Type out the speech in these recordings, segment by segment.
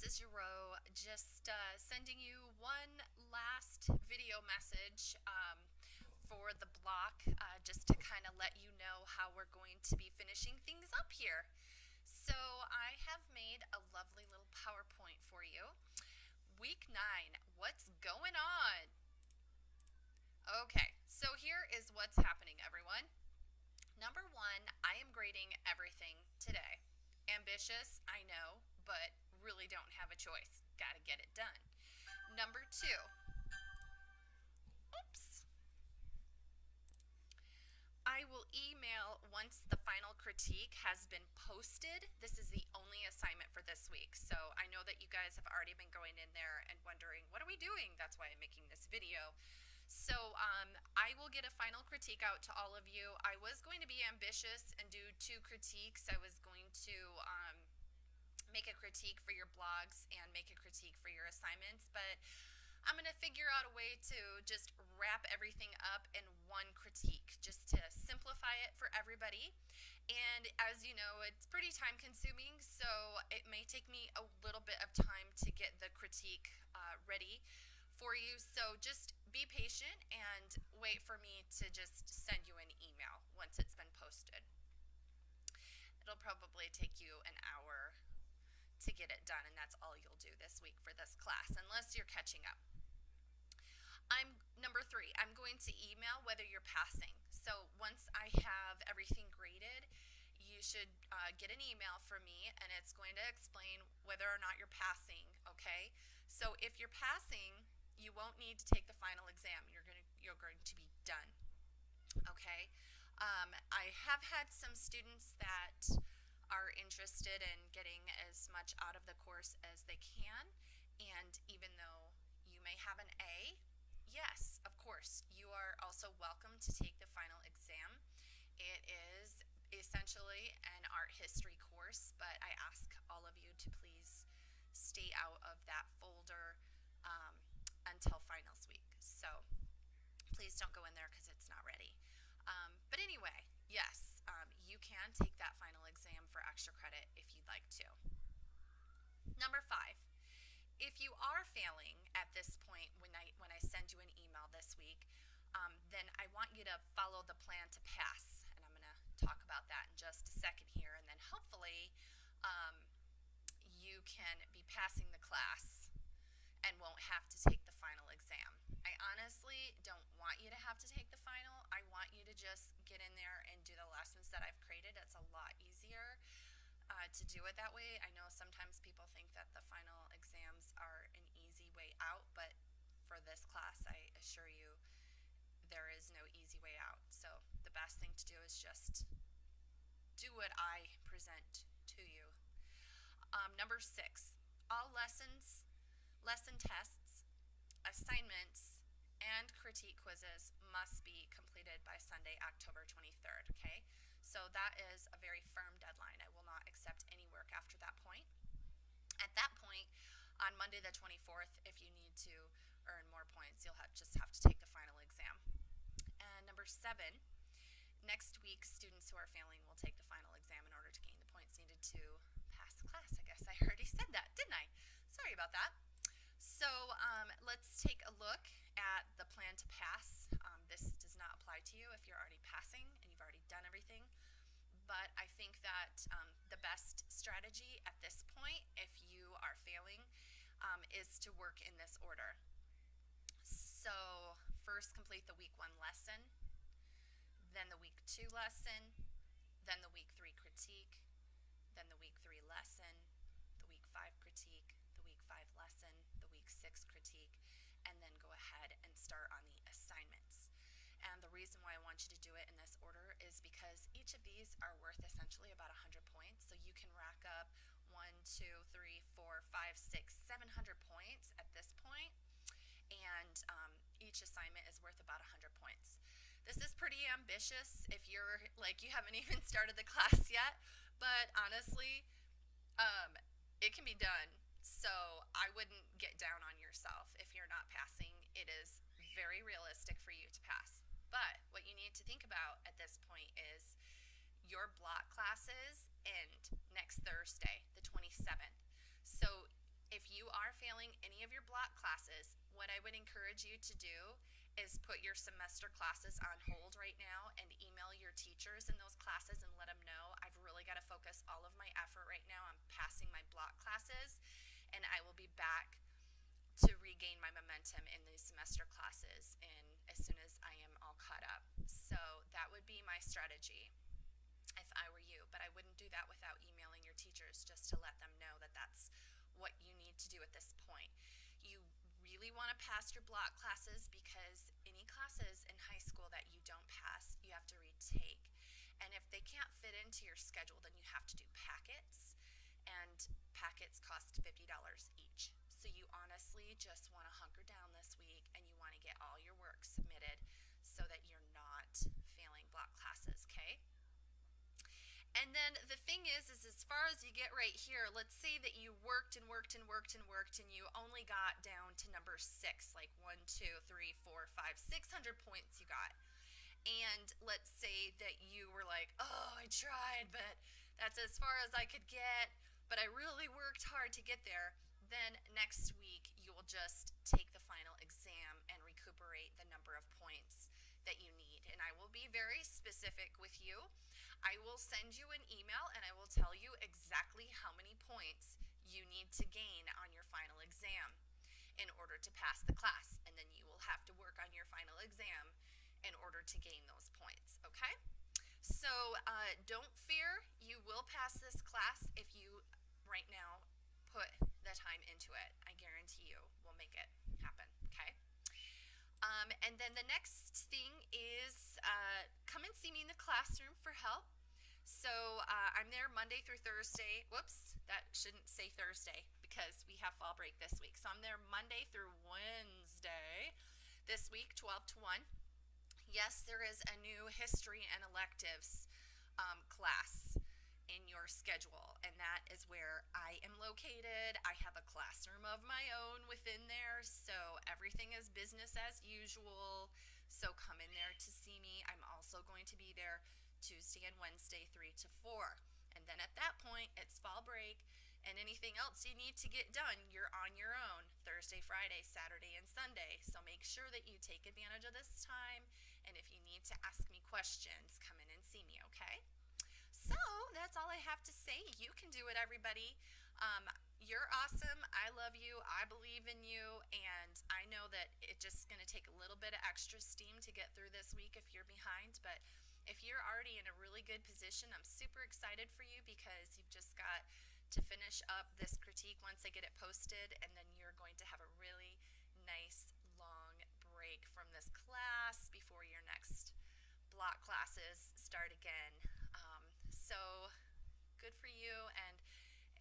is Girot, just sending you one last video message for the block, just to kind of let you know how we're going to be finishing things up here. So, I have made a lovely little PowerPoint for you. Week 9, what's going on? Okay, so here is what's happening, everyone. Number 1, I am grading everything today. Ambitious, I know, but really don't have a choice. Gotta get it done. Number 2, oops, I will email once the final critique has been posted. This is the only assignment for this week. So I know that you guys have already been going in there and wondering, what are we doing? That's why I'm making this video. So I will get a final critique out to all of you. I was going to be ambitious and do 2 critiques. I was going to make a critique for your blogs and make a critique for your assignments, but I'm going to figure out a way to just wrap everything up in one critique, just to simplify it for everybody. And as you know, it's pretty time consuming, so it may take me a little bit of time to get the critique ready for you. So just be patient and wait for me to just send you an email once it's been posted. It'll probably take you an hour to get it done, and that's all you'll do this week for this class, unless you're catching up. Number 3, I'm going to email whether you're passing. So once I have everything graded, you should get an email from me, and it's going to explain whether or not you're passing, okay? So if you're passing, you won't need to take the final exam. You're going to be done, okay? I have had some students that are interested in getting as much out of the course as they can, and even though you may have an A, yes, of course, you are also welcome to take the final exam. It is essentially an art history course, but I ask all of you to please stay out of that folder until finals week. So please don't go in there because it's not ready. But anyway, yes, you can take that final exam for extra credit if you'd like to. Number 5, if you are failing at this point when I send you an email this week, then I want you to follow the plan to pass. And I'm going to talk about that in just a second here. And then hopefully you can be passing the class and won't have to take the final exam. I honestly don't want you to have to take the final. I want you to just get in there and do the lessons that I've created. It's a lot easier to do it that way. I know sometimes people think that the final exams are an easy way out, but for this class, I assure you there is no easy way out. So the best thing to do is just do what I present to you. Number 6, all lessons, lesson tests, assignments, and critique quizzes must be completed by Sunday, October 23rd, okay? So that is a very firm deadline. I will not accept any work after that point. At that point, on Monday the 24th, if you need to earn more points, you'll just have to take the final exam. And number 7, next week, students who are failing will take the final exam in order to gain the points needed to pass the class. I guess I already said that, didn't I? Sorry about that. So let's take a look at the plan to pass. This does not apply to you if you're already passing and you've already done everything. But I think that the best strategy at this point, if you are failing, is to work in this order. So first complete the week 1 lesson, then the week 2 lesson, then the week 3 critique, then the week 3 lesson, the week 5 critique, the week 5 lesson, the week 6 critique, and then go ahead and start on the assignments. And the reason why I want you to do it in this order is because each of these are worth essentially about 100 points. So you can rack up 1, 2, 3, 4, 5, 6, 700 points at this point. And each assignment is worth about 100 points. This is pretty ambitious if you're like you haven't even started the class yet, but honestly, it can be done. So I wouldn't get down on yourself if you're not passing. It is very realistic for you to pass. But what you need to think about at this point is your block classes end next Thursday, the 27th. So if I would encourage you to do is put your semester classes on hold right now and email your teachers in those classes and let them know I've really got to focus all of my effort right now on passing my block classes, and I will be back to regain my momentum in these semester classes and as soon as I am all caught up. So that would be my strategy if I were you, but I wouldn't do that without emailing your teachers just to let them know that that's what you need to do at this point. You really want to pass your block classes because any classes in high school that you don't pass, you have to retake. And if they can't fit into your schedule, then you have to do packets, and packets cost $50 each. So you honestly just want to hunker down this week and you want to get all your work submitted so that you're not failing block classes, okay? And then the thing is as far as you get right here, let's say that you worked and worked and worked and worked and you only got down to number 6, like 1, 2, 3, 4, 5, 600 points you got. And let's say that you were like, oh, I tried, but that's as far as I could get, but I really worked hard to get there. Then next week you will just take the final exam and recuperate the number of points that you need. And I will be very specific with you. I will send you an email and I will tell you exactly how many points you need to gain on your final exam in order to pass the class. And then you will have to work on your final exam in order to gain those points, okay? So don't fear, you will pass this class if you right now put the time into it. I guarantee you will make it happen, okay? And then the next thing is come and see me in the classroom for help. So I'm there Monday through Thursday. Whoops, that shouldn't say Thursday because we have fall break this week. So I'm there Monday through Wednesday this week, 12 to 1. Yes, there is a new history and electives class in your schedule, and that is where I am located. I have a classroom of my own within there, so everything is business as usual. So come in there to see me. I'm also going to be there Tuesday and Wednesday, 3 to 4. And then at that point, it's fall break, and anything else you need to get done, you're on your own Thursday, Friday, Saturday, and Sunday. So make sure that you take advantage of this time, and if you need to ask me questions, come in and see me, okay? So that's all I have to say. You can do it, everybody. You're awesome. I love you. I believe in you. And I know that it's just going to take a little bit of extra steam to get through this week if you're behind. But if you're already in a really good position, I'm super excited for you because you've just got to finish up this critique once I get it posted. And then you're going to have a really nice long break from this class before your next block classes start again. So good for you, and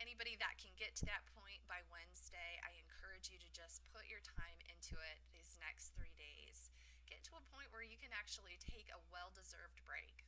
anybody that can get to that point by Wednesday, I encourage you to just put your time into it these next 3 days. Get to a point where you can actually take a well-deserved break.